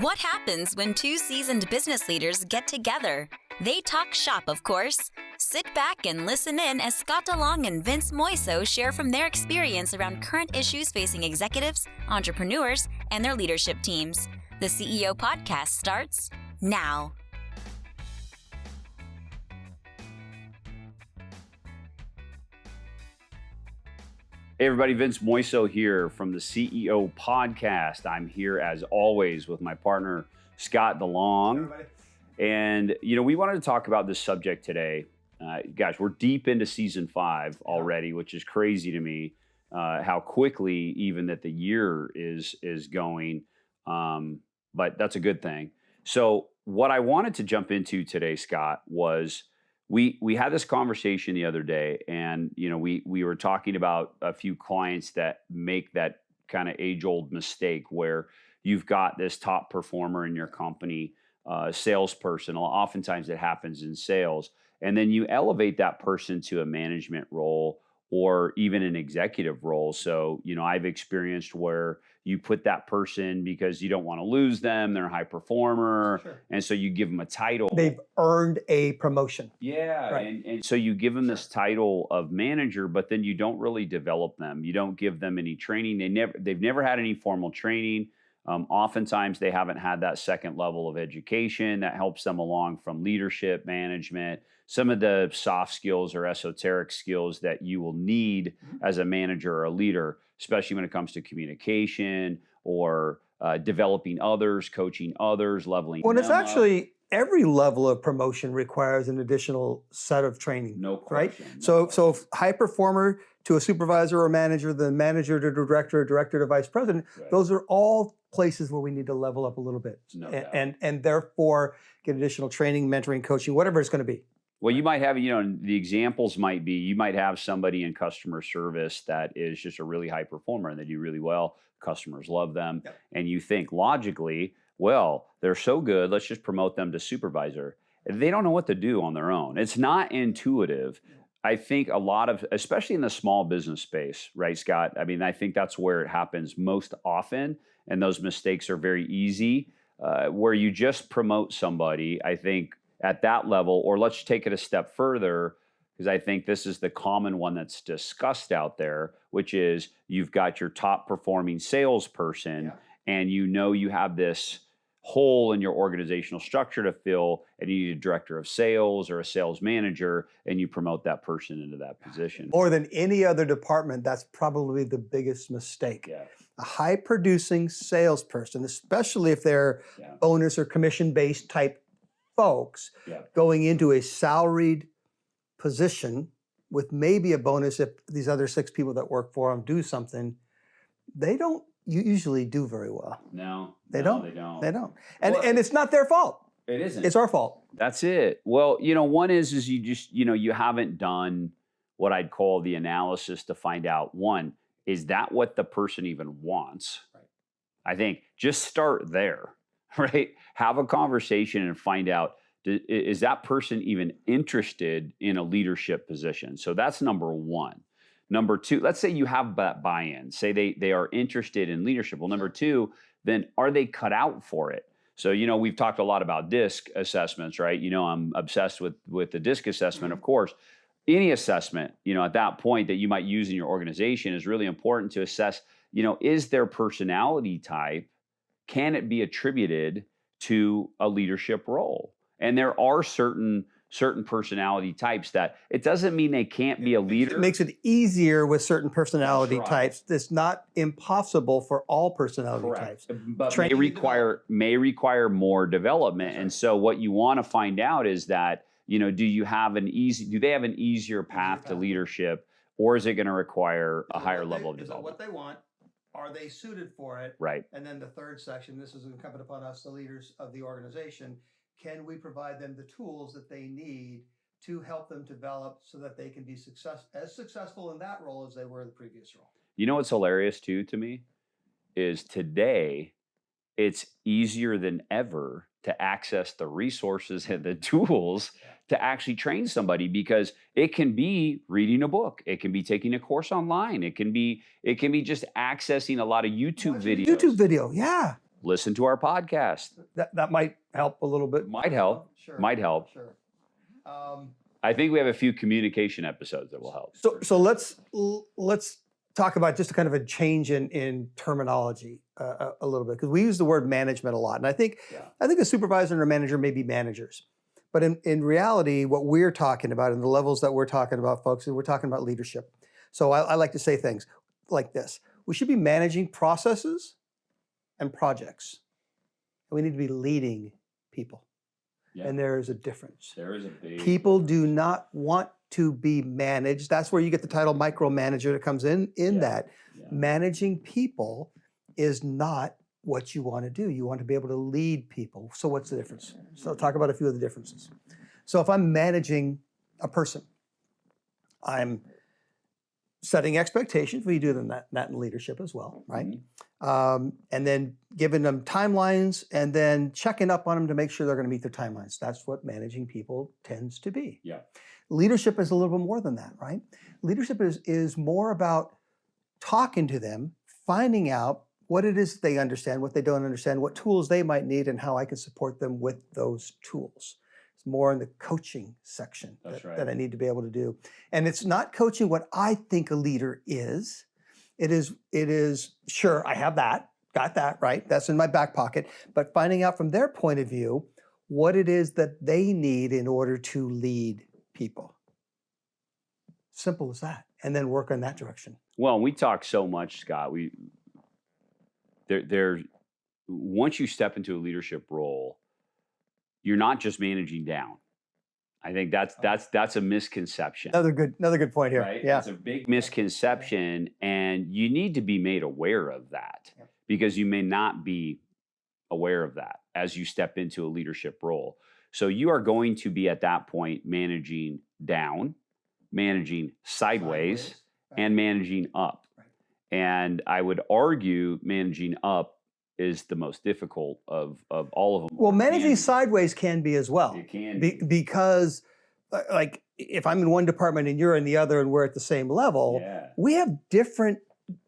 What happens when two seasoned business leaders get together? They talk shop, of course. Sit back and listen in as Scott DeLong and Vince Moiso share from their experience around current issues facing executives, entrepreneurs, and their leadership teams. The CEO Podcast starts now. Hey everybody, Vince Moiso here from the CEO Podcast. I'm here as always with my partner, Scott DeLong. And, we wanted to talk about this subject today. Guys, we're deep into season 5 already, which is crazy to me, how quickly even that the year is going. But that's a good thing. So what I wanted to jump into today, Scott, was we had this conversation the other day, and we were talking about a few clients that make that kind of age-old mistake where you've got this top performer in your company, salesperson. Oftentimes it happens in sales, and then you elevate that person to a management role or even an executive role. So I've experienced where you put that person because you don't want to lose them. They're a high performer. Sure. And so you give them a title. They've earned a promotion. Yeah. Right. And so you give them this title of manager, but then you don't really develop them. You don't give them any training. They've never had any formal training. Oftentimes they haven't had that second level of education that helps them along from leadership, management, some of the soft skills or esoteric skills that you will need as a manager or a leader, especially when it comes to communication or developing others, coaching others, leveling them Well, it's up. actually every level of promotion requires an additional set of training. No question. Right? So if high performer to a supervisor or manager, then manager to director, director to vice president, Right. Those are all places where we need to level up a little bit. No doubt. And therefore get additional training, mentoring, coaching, whatever it's going to be. Well, you might have, the examples might be, you might have somebody in customer service that is just a really high performer and they do really well. Customers love them. Yep. And you think logically, well, they're so good, let's just promote them to supervisor. They don't know what to do on their own. It's not intuitive. I think a lot of, especially in the small business space, right, Scott? I mean, I think that's where it happens most often. And those mistakes are very easy, where you just promote somebody, I think, at that level, or let's take it a step further, because I think this is the common one that's discussed out there, which is you've got your top performing salesperson, and you have this hole in your organizational structure to fill, and you need a director of sales or a sales manager, and you promote that person into that position. More than any other department, that's probably the biggest mistake. Yeah. A high-producing salesperson, especially if they're bonus or commission-based type folks, going into a salaried position with maybe a bonus if these other 6 people that work for them do something, they don't usually do very well. No, They no, don't. They don't. They don't. And it's not their fault. It isn't. It's our fault. That's it. Well, one is you just, you haven't done what I'd call the analysis to find out, one, is that what the person even wants? Right. I think just start there, right? Have a conversation and find out, is that person even interested in a leadership position? So that's number one. Number two, let's say you have that buy-in. Say they are interested in leadership. Well, number two, then are they cut out for it? So, we've talked a lot about DISC assessments, right? I'm obsessed with the DISC assessment, of course. Any assessment, at that point that you might use in your organization is really important to assess, is their personality type, can it be attributed to a leadership role? And there are certain personality types that it doesn't mean they can't be a leader. It makes it easier with certain personality types. It's not impossible for all personality types. But may require more development. And so what you want to find out is that, do they have an easier path to leadership, or is it going to require a higher level of development? What they want, are they suited for it? Right. And then the third section, this is incumbent upon us, the leaders of the organization. Can we provide them the tools that they need to help them develop so that they can be as successful in that role as they were in the previous role? What's hilarious too to me is today it's easier than ever to access the resources and the tools to actually train somebody, because it can be reading a book, it can be taking a course online, it can be just accessing a lot of YouTube videos. YouTube video, yeah. listen to our podcast. That might help a little bit. Might help. Sure. Might help. Sure. I think we have a few communication episodes that will help. So let's talk about just a kind of a change in terminology a little bit, because we use the word management a lot, and I think a supervisor and a manager may be managers, but in reality, what we're talking about and the levels that we're talking about, folks, is we're talking about leadership. So I like to say things like this: we should be managing processes and projects. We need to be leading people. Yeah. And there is a difference. There is a big People do not want to be managed. That's where you get the title micromanager that comes in that. Yeah. Managing people is not what you want to do. You want to be able to lead people. So what's the difference? So I'll talk about a few of the differences. So if I'm managing a person, I'm setting expectations. We do that in leadership as well, right? Mm-hmm. And then giving them timelines and then checking up on them to make sure they're going to meet their timelines. That's what managing people tends to be. Yeah. Leadership is a little bit more than that, right? Leadership is more about talking to them, finding out what it is they understand, what they don't understand, what tools they might need, and how I can support them with those tools. It's more in the coaching section that I need to be able to do. And it's not coaching what I think a leader is. It is, sure, I have that, got that, right? That's in my back pocket. But finding out from their point of view what it is that they need in order to lead people. Simple as that. And then work in that direction. Well, we talk so much, Scott. Once you step into a leadership role, you're not just managing down. I think that's a misconception. Another good point here. Right? Yeah. It's a big misconception, and you need to be made aware of that because you may not be aware of that as you step into a leadership role. So you are going to be at that point managing down, managing sideways. And managing up. Right. And I would argue managing up is the most difficult of all of them. Well, managing sideways can be as well. It can be. Because like if I'm in one department and you're in the other and we're at the same level, we have different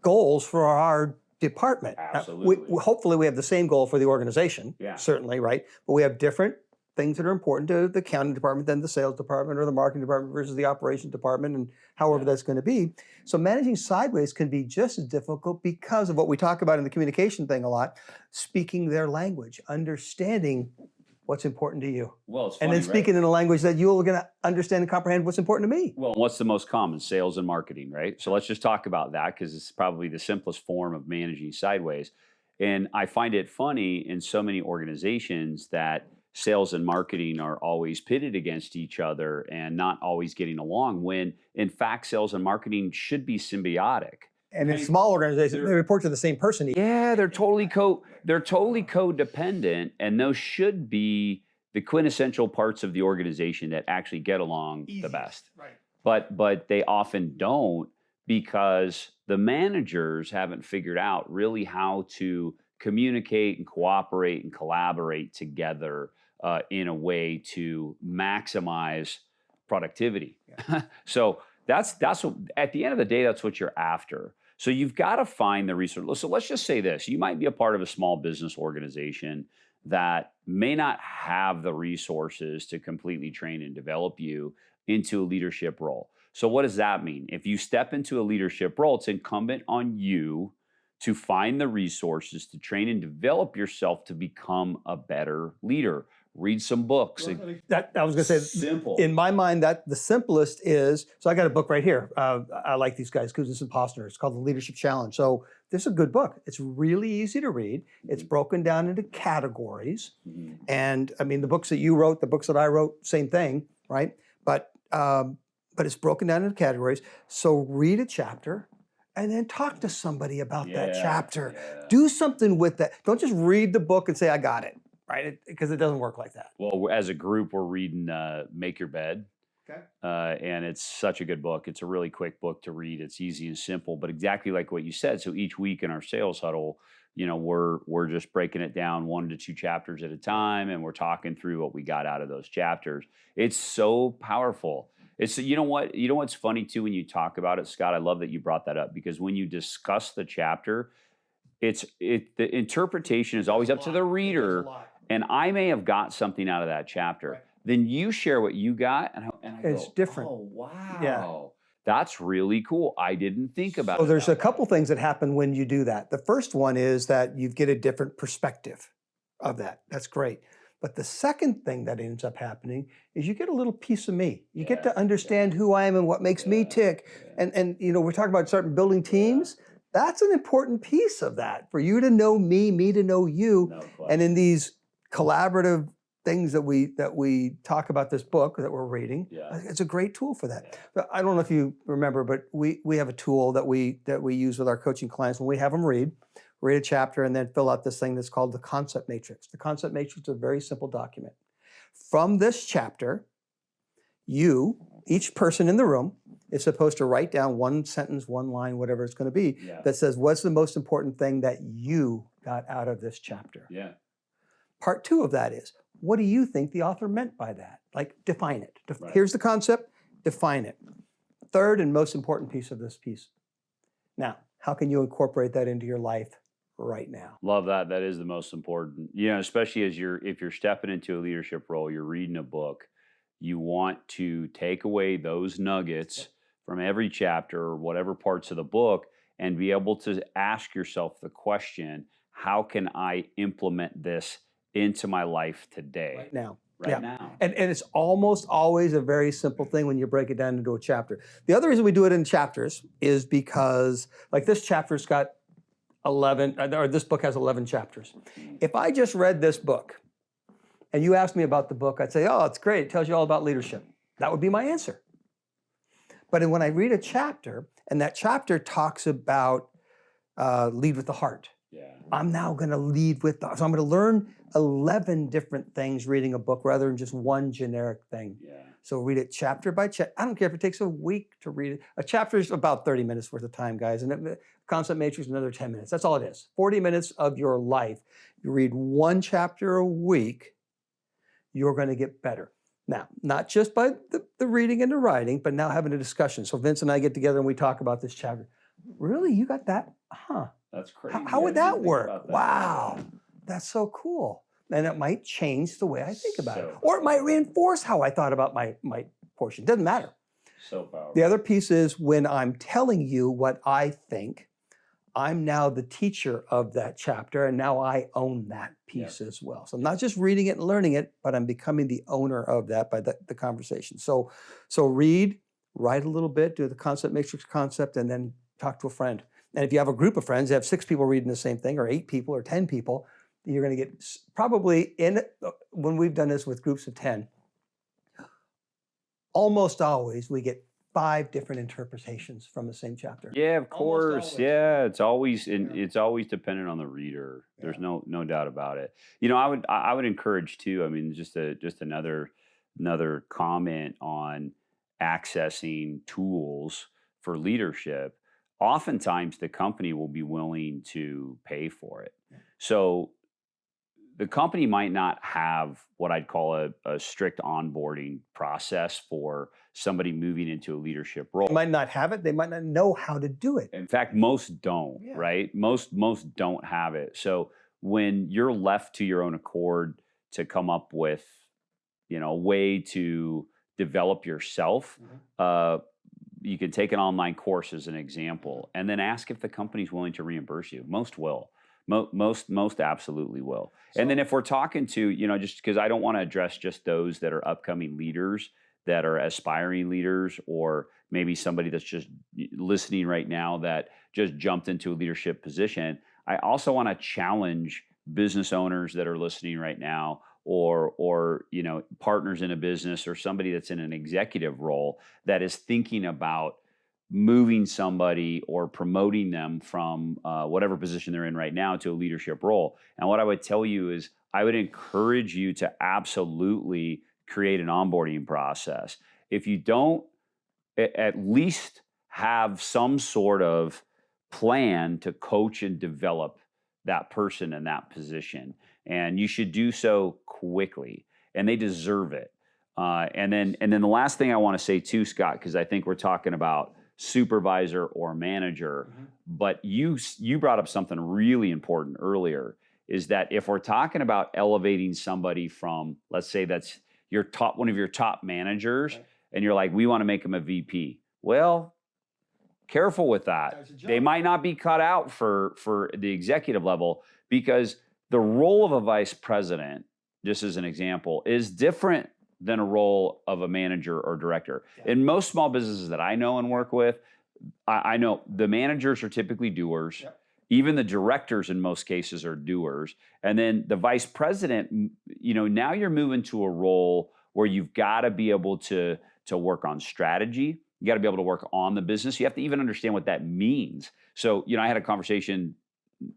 goals for our department. Absolutely. Hopefully we have the same goal for the organization, certainly, right? But we have different things that are important to the accounting department than the sales department or the marketing department versus the operations department, and however that's going to be. So managing sideways can be just as difficult because of what we talk about in the communication thing a lot, speaking their language, understanding what's important to you. Well, it's funny, and then speaking in a language that you're going to understand and comprehend what's important to me. Well, what's the most common? Sales and marketing, right? So let's just talk about that because it's probably the simplest form of managing sideways. And I find it funny in so many organizations that sales and marketing are always pitted against each other and not always getting along, when in fact sales and marketing should be symbiotic. And in small organizations, they report to the same person. Yeah, they're totally codependent, and those should be the quintessential parts of the organization that actually get along the best. Right. But they often don't, because the managers haven't figured out really how to communicate and cooperate and collaborate together in a way to maximize productivity. Yeah. So that's what, at the end of the day, that's what you're after. So you've got to find the resource. So let's just say this: you might be a part of a small business organization that may not have the resources to completely train and develop you into a leadership role. So what does that mean? If you step into a leadership role, it's incumbent on you to find the resources to train and develop yourself to become a better leader. Read some books. That I was going to say, simple. In my mind, that the simplest is, so I got a book right here. I like these guys, Kuznis and Posner. It's called The Leadership Challenge. So this is a good book. It's really easy to read. It's broken down into categories. And I mean, the books that you wrote, the books that I wrote, same thing, right? But it's broken down into categories. So read a chapter and then talk to somebody about that chapter. Yeah. Do something with that. Don't just read the book and say, I got it. Right, because it doesn't work like that. Well, as a group, we're reading Make Your Bed. Okay. And it's such a good book. It's a really quick book to read. It's easy and simple, but exactly like what you said. So each week in our sales huddle, we're just breaking it down 1 to 2 chapters at a time, and we're talking through what we got out of those chapters. It's so powerful. It's what's funny too when you talk about it, Scott. I love that you brought that up, because when you discuss the chapter, the interpretation is always up to the reader, and I may have got something out of that chapter. Right. Then you share what you got, and I It's go, different. oh wow, Yeah. that's really cool. I didn't think about So it. there's that a couple way. things that happen when you do that. The first one is that you get a different perspective of that. That's great. But the second thing that ends up happening is you get a little piece of me. You get to understand who I am and what makes me tick. And you know, we're talking about starting building teams. That's an important piece of that, for you to know me to know you. And in these collaborative things that we talk about, this book that we're reading, it's a great tool for that. But I don't know if you remember, but we have a tool that we use with our coaching clients when we have them read a chapter and then fill out this thing that's called the concept matrix. The concept matrix is a very simple document. From this chapter, each person in the room, is supposed to write down one sentence, one line, whatever it's going to be, that says, what's the most important thing that you got out of this chapter? Part two of that is, what do you think the author meant by that? Like, define it. Here's the concept, define it. Third and most important piece of this piece. Now, how can you incorporate that into your life right now? Love that. That is the most important. You know, especially if you're stepping into a leadership role, you're reading a book, you want to take away those nuggets from every chapter or whatever parts of the book and be able to ask yourself the question, how can I implement this into my life today? Right now. Now. And it's almost always a very simple thing when you break it down into a chapter. The other reason we do it in chapters is because, like, this chapter's got 11, or this book has 11 chapters. If I just read this book and you asked me about the book, I'd say, oh, it's great. It tells you all about leadership. That would be my answer. But when I read a chapter, and that chapter talks about lead with the heart, I'm now going to lead with so I'm going to learn 11 different things reading a book rather than just one generic thing. So read it chapter by chapter. I don't care if it takes a week to read it. A chapter is about 30 minutes worth of time, guys. And the concept matrix is another 10 minutes. That's all it is. 40 minutes of your life. You read one chapter a week, you're going to get better. Now, not just by the reading and the writing, but now having a discussion. So Vince and I get together and we talk about this chapter. Really? You got that? Huh. That's crazy. How would that work? Wow. That's so cool. And it might change the way I think about it. Or it might reinforce how I thought about my portion. Doesn't matter. So powerful. The other piece is when I'm telling you what I think, I'm now the teacher of that chapter, and now I own that piece as well. So I'm not just reading it and learning it, but I'm becoming the owner of that by the conversation. So read, write a little bit, do the concept matrix concept, and then talk to a friend. And if you have a group of friends, you have 6 people reading the same thing, or 8 people, or 10 people, you're going to get probably when we've done this with groups of 10, almost always we get 5 different interpretations from the same chapter. Yeah, of course. Yeah, it's always dependent on the reader. There's no doubt about it. You know, I would encourage too. I mean, just another comment on accessing tools for leadership. Oftentimes, the company will be willing to pay for it. So the company might not have what I'd call a strict onboarding process for somebody moving into a leadership role. They might not have it. They might not know how to do it. In fact, most don't, right? Most don't have it. So when you're left to your own accord to come up with, a way to develop yourself, you can take an online course as an example, and then ask if the company's willing to reimburse you. Most will. Most absolutely will. And then if we're talking to, just because I don't want to address just those that are upcoming leaders, that are aspiring leaders, or maybe somebody that's just listening right now that just jumped into a leadership position. I also want to challenge business owners that are listening right now, or partners in a business, or somebody that's in an executive role that is thinking about moving somebody or promoting them from whatever position they're in right now to a leadership role. And what I would tell you is I would encourage you to absolutely create an onboarding process. If you don't at least have some sort of plan to coach and develop that person in that position, and you should do so quickly, and they deserve it. And then the last thing I want to say too, Scott, because I think we're talking about supervisor or manager. But you brought up something really important earlier, is that if we're talking about elevating somebody from, let's say that's one of your top managers, and you're like, we want to make them a VP. Well, careful with that. They might not be cut out for the executive level, because the role of a vice president, just as an example, is different than a role of a manager or director. In most small businesses that I know and work with, I know the managers are typically doers. Even the directors in most cases are doers. And then the vice president, now you're moving to a role where you've got to be able to work on strategy. You got to be able to work on the business. You have to even understand what that means. So, I had a conversation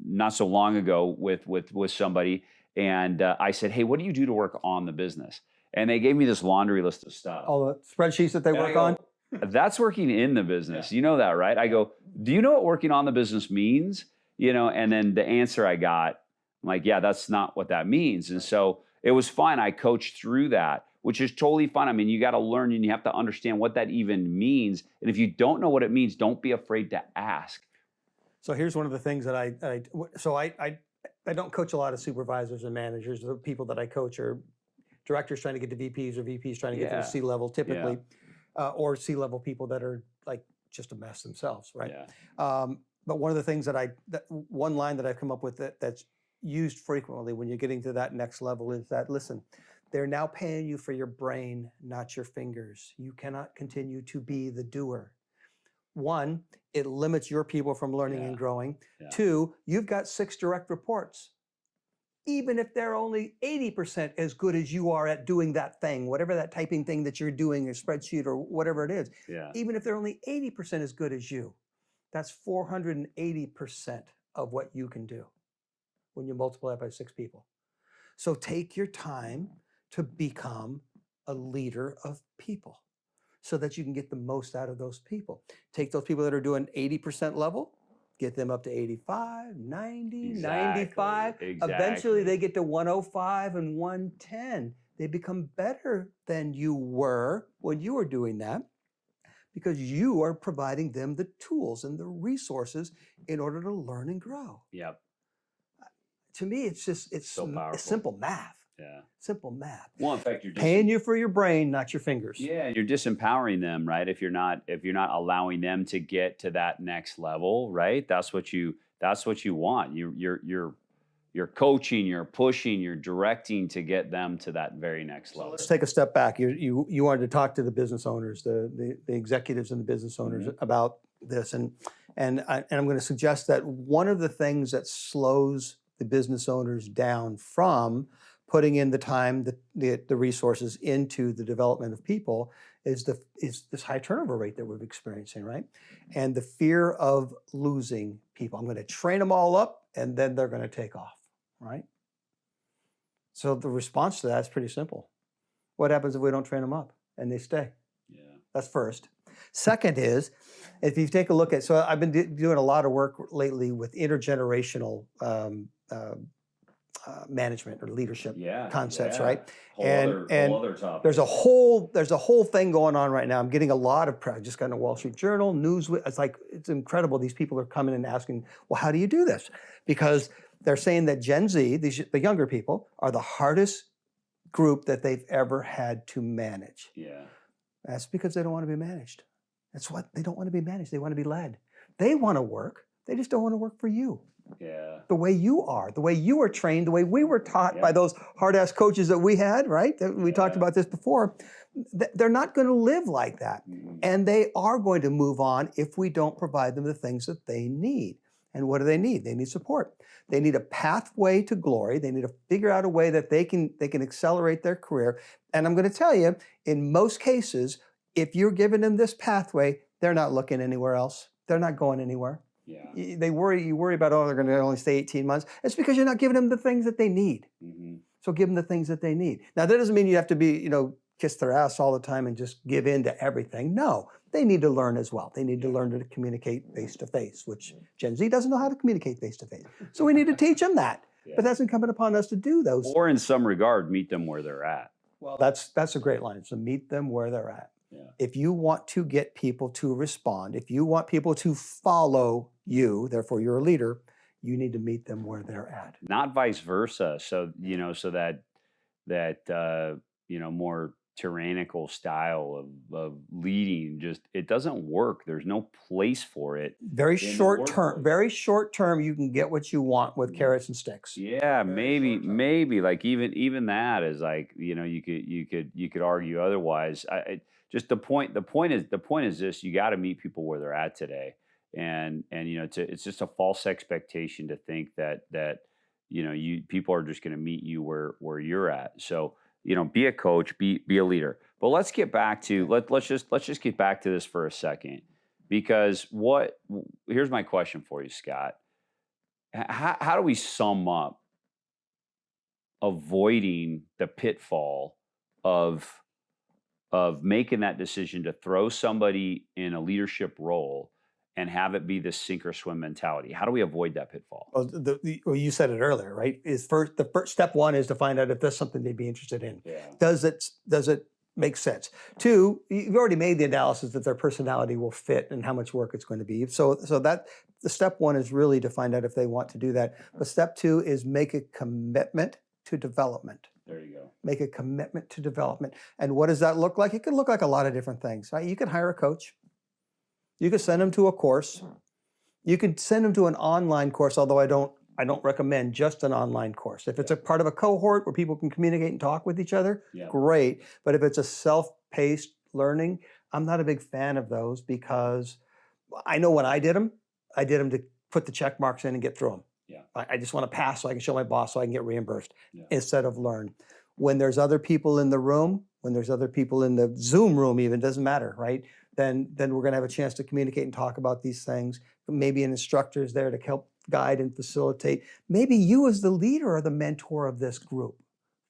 not so long ago with somebody, and I said, hey, what do you do to work on the business? And they gave me this laundry list of stuff. All the spreadsheets that they work on? That's working in the business. You know that, right? I go, do you know what working on the business means? And then the answer I got, I'm like, yeah, that's not what that means. And so it was fine. I coached through that, which is totally fine. I mean, you got to learn and you have to understand what that even means. And if you don't know what it means, don't be afraid to ask. So here's one of the things that I don't coach a lot of supervisors and managers. The people that I coach are directors trying to get to VPs or VPs trying to get to the C-level typically, or C-level people that are like just a mess themselves, right? But one of the things one line that I've come up with that's used frequently when you're getting to that next level is that, listen, they're now paying you for your brain, not your fingers. You cannot continue to be the doer. One, it limits your people from learning and growing. Two, you've got 6 direct reports. Even if they're only 80% as good as you are at doing that thing, whatever that typing thing that you're doing, a spreadsheet or whatever it is, even if they're only 80% as good as you, that's 480% of what you can do when you multiply it by 6 people. So take your time to become a leader of people so that you can get the most out of those people. Take those people that are doing 80% level, get them up to 85, 90, 95. Eventually they get to 105 and 110. They become better than you were when you were doing that, because you are providing them the tools and the resources in order to learn and grow. To me, it's so powerful. It's simple math. Simple math. Well, in fact, you're paying you for your brain, not your fingers. You're disempowering them, right? If you're not allowing them to get to that next level, right? That's what you want. You're coaching, you're pushing, you're directing to get them to that very next level. So let's take a step back. You wanted to talk to the business owners, the executives and the business owners about this, and I'm going to suggest that one of the things that slows the business owners down from putting in the time, the resources into the development of people is this high turnover rate that we're experiencing, right? And the fear of losing people. I'm going to train them all up and then they're going to take off, right? So the response to that is pretty simple. What happens if we don't train them up and they stay? That's first. Second is, if you take a look at, so I've been doing a lot of work lately with intergenerational management or leadership concepts, right? Whole other topic. There's a whole thing going on right now. I'm getting a lot of press. I just got in the Wall Street Journal, Newsweek. It's incredible. These people are coming and asking, well, how do you do this? Because they're saying that Gen Z, the younger people, are the hardest group that they've ever had to manage. That's because they don't want to be managed. That's what they don't want to be managed. They want to be led. They want to work. They just don't want to work for you. The way you are, the way you were trained, the way we were taught by those hard-ass coaches that we had, right? We talked about this before. They're not going to live like that. And they are going to move on if we don't provide them the things that they need. And what do they need? They need support. They need a pathway to glory. They need to figure out a way that they can accelerate their career. And I'm going to tell you, in most cases, if you're giving them this pathway, they're not looking anywhere else. They're not going anywhere. You worry about, they're going to only stay 18 months. It's because you're not giving them the things that they need. So give them the things that they need. Now, that doesn't mean you have to be, kiss their ass all the time and just give in to everything. No, they need to learn as well. They need to learn to communicate face-to-face, which Gen Z doesn't know how to communicate face-to-face. So we need to teach them that. But that's incumbent upon us to do those. Or in some regard, meet them where they're at. Well, that's a great line. So meet them where they're at. If you want to get people to respond, if you want people to follow you, therefore you're a leader, you need to meet them where they're at. Not vice versa. So, so that more tyrannical style of leading, just, it doesn't work. There's no place for it. Very short term, you can get what you want with carrots and sticks. Yeah, maybe like even that is like, you could argue otherwise. Just the point is this: you got to meet people where they're at today. And it's just a false expectation to think that people are just going to meet you where you're at. So, be a coach, be a leader. But let's get back to let's just get back to this for a second, because here's my question for you, Scott. How do we sum up avoiding the pitfall of making that decision to throw somebody in a leadership role and have it be this sink or swim mentality? How do we avoid that pitfall? Well, you said it earlier, right? The first step one is to find out if that's something they'd be interested in. Yeah. Does it make sense? Two, you've already made the analysis that their personality will fit and how much work it's going to be. So that the step one is really to find out if they want to do that. But step two is make a commitment to development. There you go. Make a commitment to development. And what does that look like? It can look like a lot of different things, right? You can hire a coach. You could send them to a course. You could send them to an online course, although I don't recommend just an online course. If it's a part of a cohort where people can communicate and talk with each other, great. But if it's a self-paced learning, I'm not a big fan of those, because I know when I did them to put the check marks in and get through them. Yeah. I just want to pass so I can show my boss so I can get reimbursed instead of learn. When there's other people in the room, when there's other people in the Zoom room even, doesn't matter, right? Then we're going to have a chance to communicate and talk about these things. Maybe an instructor is there to help guide and facilitate. Maybe you as the leader are the mentor of this group.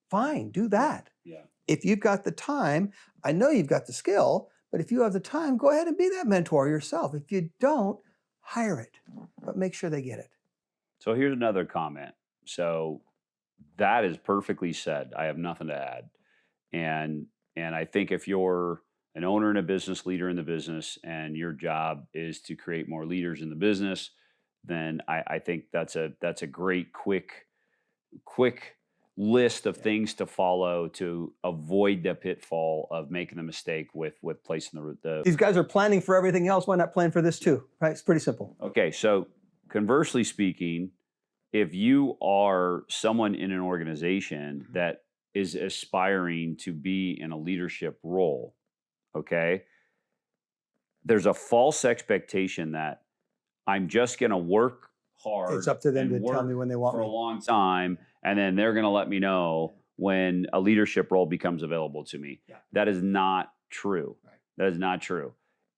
Fine, do that. Yeah. If you've got the time, I know you've got the skill, but if you have the time, go ahead and be that mentor yourself. If you don't, hire it, but make sure they get it. So here's another comment. So that is perfectly said. I have nothing to add. And I think if you're an owner and a business leader in the business, and your job is to create more leaders in the business, then I think that's a great quick list of things to follow to avoid the pitfall of making the mistake with placing the. These guys are planning for everything else. Why not plan for this too? Right? It's pretty simple. Okay, so conversely speaking, if you are someone in an organization that is aspiring to be in a leadership role, okay, there's a false expectation that I'm just going to work hard. It's up to them to tell me when they want for me. a long time, and then they're going to let me know when a leadership role becomes available to me. Yeah. That is not true. Right. That is not true.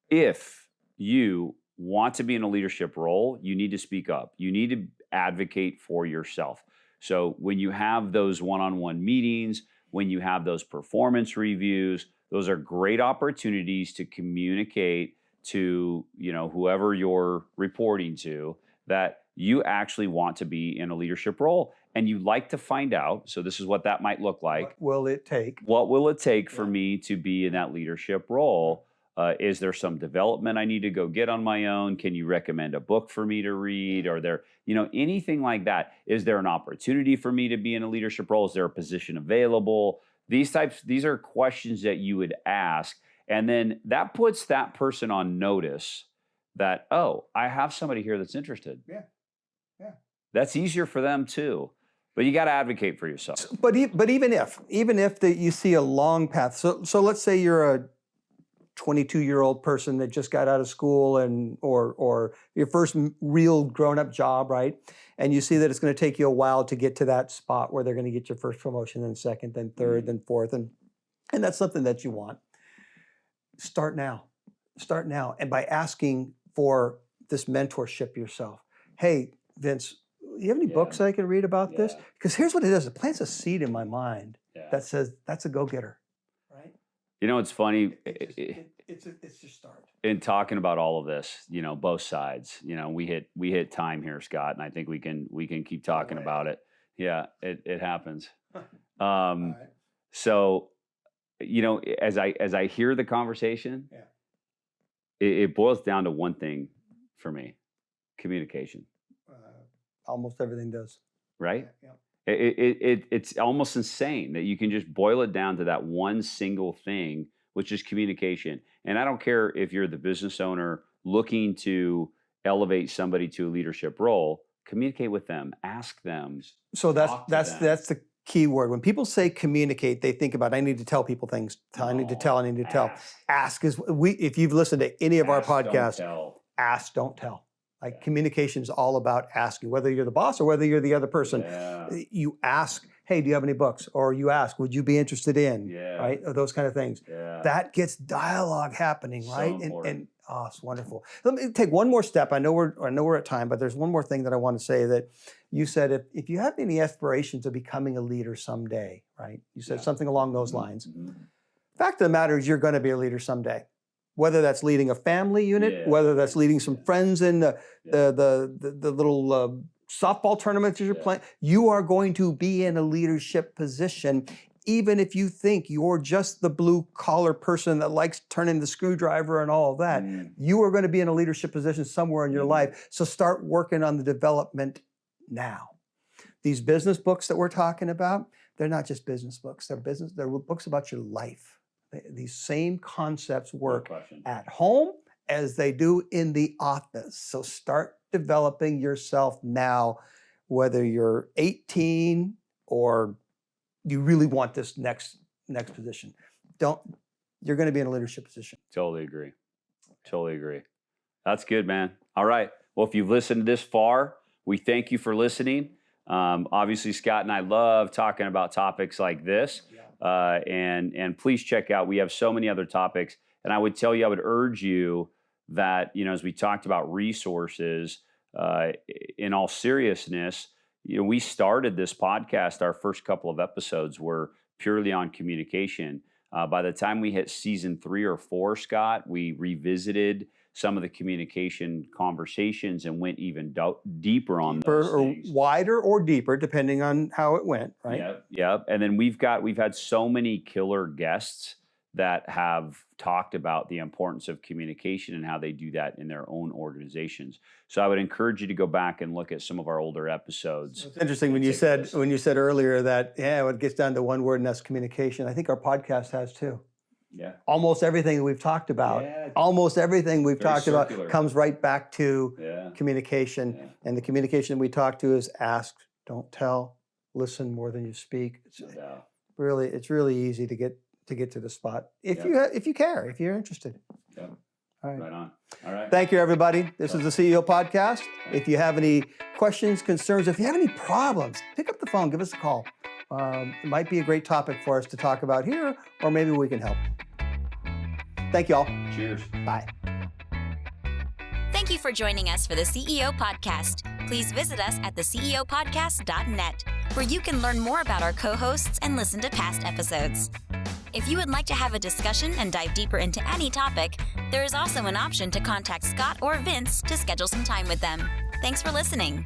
If you want to be in a leadership role, you need to speak up. You need to advocate for yourself. So when you have those one-on-one meetings, when you have those performance reviews, those are great opportunities to communicate to, whoever you're reporting to, that you actually want to be in a leadership role, and you like to find out. So this is what that might look like. What will it take? What will it take for me to be in that leadership role? Is there some development I need to go get on my own? Can you recommend a book for me to read? Are there, anything like that? Is there an opportunity for me to be in a leadership role? Is there a position available? These are questions that you would ask. And then that puts that person on notice that, oh, I have somebody here that's interested. Yeah. That's easier for them too. But you got to advocate for yourself. But even if you see a long path, so let's say you're a 22-year-old person that just got out of school or your first real grown-up job, right? And you see that it's going to take you a while to get to that spot where they're going to get your first promotion, then second, then third, then fourth, and that's something that you want. Start now. And by asking for this mentorship yourself. Hey, Vince, you have any books I can read about this? Because here's what it does. It plants a seed in my mind that says, that's a go-getter, right? It's funny. It's just start. In talking about all of this, both sides, we hit time here, Scott, and I think we can keep talking about it. Yeah, it happens. Right. So as I hear the conversation, it boils down to one thing for me: communication. Almost everything does. Right? Yeah. It's almost insane that you can just boil it down to that one single thing, which is communication. And I don't care if you're the business owner looking to elevate somebody to a leadership role. Communicate with them, ask them. So that's the key word. When people say communicate, they think about, I need to tell people things. I need to tell. Ask is if you've listened to any of our podcasts, ask, don't tell. Communication is all about asking, whether you're the boss or whether you're the other person. You ask, hey, do you have any books? Or you ask, would you be interested in? Right? Or those kind of things. That gets dialogue happening, right? And it's wonderful. Let me take one more step. I know we're at time, but there's one more thing that I want to say. That you said, if you have any aspirations of becoming a leader someday, right? You said something along those lines. Fact of the matter is, you're going to be a leader someday. Whether that's leading a family unit, whether that's leading some friends in the little softball tournaments you're playing, you are going to be in a leadership position, even if you think you're just the blue-collar person that likes turning the screwdriver and all of that. You are going to be in a leadership position somewhere in your life, so start working on the development now. These business books that we're talking about, they're not just business books. They're books about your life. These same concepts work at home as they do in the office. So start developing yourself now, whether you're 18 or you really want this next position. You're going to be in a leadership position. Totally agree. That's good, man. All right. Well, if you've listened this far, we thank you for listening. Obviously, Scott and I love talking about topics like this. And please check out, we have so many other topics. And I would urge you that, as we talked about resources, in all seriousness, we started this podcast, our first couple of episodes were purely on communication. By the time we hit season 3 or 4, Scott, we revisited some of the communication conversations and went even deeper on those things. Or wider or deeper, depending on how it went, right? Yeah. And then we've had so many killer guests that have talked about the importance of communication and how they do that in their own organizations. So I would encourage you to go back and look at some of our older episodes. It's interesting when you said earlier that, it gets down to one word, and that's communication. I think our podcast has too. Yeah. Almost everything we've talked about, comes right back to communication. Yeah. And the communication we talk to is ask, don't tell, listen more than you speak. It's really easy to get to the spot if you care, if you're interested. Yeah. All right. Right on. All right. Thank you, everybody. This is the CEO Podcast. If you have any questions, concerns, if you have any problems, pick up the phone, give us a call. It might be a great topic for us to talk about here, or maybe we can help. Thank you all. Cheers. Bye. Thank you for joining us for the CEO Podcast. Please visit us at theceopodcast.net, where you can learn more about our co-hosts and listen to past episodes. If you would like to have a discussion and dive deeper into any topic, there is also an option to contact Scott or Vince to schedule some time with them. Thanks for listening.